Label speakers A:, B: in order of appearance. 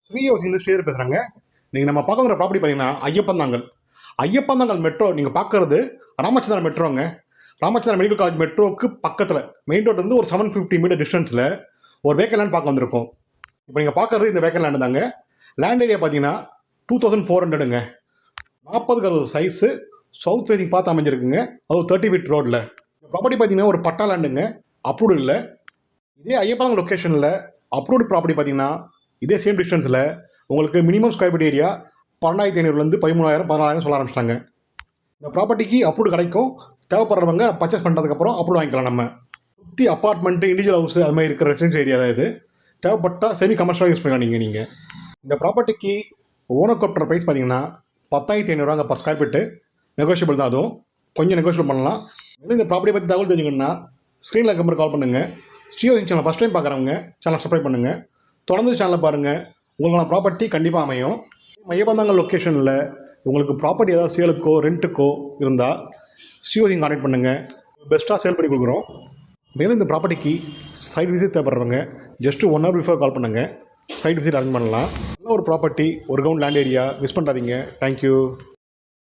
A: ஸ்ரீயோசிலேருந்து ஸ்ரீதர் பேசுகிறாங்க. நீங்கள் நம்ம பார்க்குற ப்ராப்பர்ட்டி பார்த்தீங்கன்னா ஐயப்பந்தாங்கல் மெட்ரோ நீங்கள் பார்க்குறது ராமச்சந்திரன் மெட்ரோங்க. ராமச்சந்திரன் மெடிக்கல் காலேஜ் மெட்ரோவுக்கு பக்கத்தில் மெயின் ரோட் வந்து ஒரு 750 மீட்டர் டிஸ்டன்ஸில் ஒரு வேக்கல் லேண்ட் பார்க்க வந்திருக்கோம். இப்போ நீங்கள் பார்க்குறது இந்த வேக்கல் லேண்டு தாங்க. லேண்ட் ஏரியா பார்த்தீங்கன்னா 2400ங்க. 40x60 சைஸு, சவுத் ஃபேசிங் பார்த்து அமைஞ்சிருக்குங்க. அது 30 ஃபீட் ரோடில். ப்ராப்பர்ட்டி பார்த்தீங்கன்னா ஒரு பட்டா லேண்டுங்க, அப்ரூவ்டு இல்லை. இதே ஐயப்பந்தாங்கல் லொக்கேஷனில் அப்ரூவ்டு ப்ராப்பர்ட்டி பார்த்தீங்கன்னா இதே சேம் டிஸ்டன்ஸில் உங்களுக்கு மினிமம் ஸ்கொயர் ஃபீட் ஏரியா 12,500 13,000 14,000 சொல்ல ஆரம்பிச்சிட்டாங்க. இந்த ப்ராப்பர்ட்டிக்கு அப்ரூவ்டு கிடைக்கும். தேவைப்படுறவங்க பர்ச்சேஸ் பண்ணுறதுக்கப்புறம் அப்ரூவ் வாங்கிக்கலாம். நம்ம சுற்றி அப்பார்ட்மெண்ட்டு, இண்டிவிஜுவல் ஹவுஸ் அது மாதிரி இருக்கிற ரெசிடென்ஸ் ஏரியா தான் இது. தேவைப்பட்டால் செமி கமர்ஷியலாக யூஸ் பண்ணலாம். நீங்கள் இந்த ப்ராப்பர்ட்டிக்கு ஓனர் கோட் ப்ரைஸ் பார்த்தீங்கன்னா 10,500 பர் ஸ்கொயர் ஃபீட்டு. நெகோஷியபிள் தான், அதுவும் கொஞ்சம் நெகோஷியபிள் பண்ணலாம். இந்த ப்ராப்பர்ட்டி பற்றி தகவல் தெரிஞ்சுக்கணுன்னா ஸ்க்ரீனில் நம்பர் கால் பண்ணுங்கள். ஸ்ரீயோசிங் சேனல் ஃபஸ்ட் டைம் பார்க்குறவங்க சேனல் சப்ஸ்கிரைப் பண்ணுங்கள். தொடர்ந்து சேனலை பாருங்கள். உங்களுக்கான ப்ராப்பர்ட்டி கண்டிப்பாக அமையும். ஐயப்பந்தாங்கல் லொக்கேஷனில் உங்களுக்கு ப்ராப்பர்ட்டி ஏதாவது சேலுக்கோ ரெண்ட்டுக்கோ இருந்தால் ஸ்ரீயோசிங் கான்டெக்ட் பண்ணுங்கள். பெஸ்ட்டாக சேல் பண்ணி கொடுக்குறோம். மேலும் இந்த ப்ராப்பர்ட்டிக்கு சைட் விசிட் தேவைப்படுறவங்க ஜஸ்ட்டு 1 hour பிஃபோர் கால் பண்ணுங்கள். சைட் விசிட் அரேஞ்ச் பண்ணலாம். நல்ல ஒரு ப்ராப்பர்ட்டி, ஒரு கிரவுண்ட் லேண்ட் ஏரியா. மிஸ் பண்ணாதீங்க. தேங்க்யூ.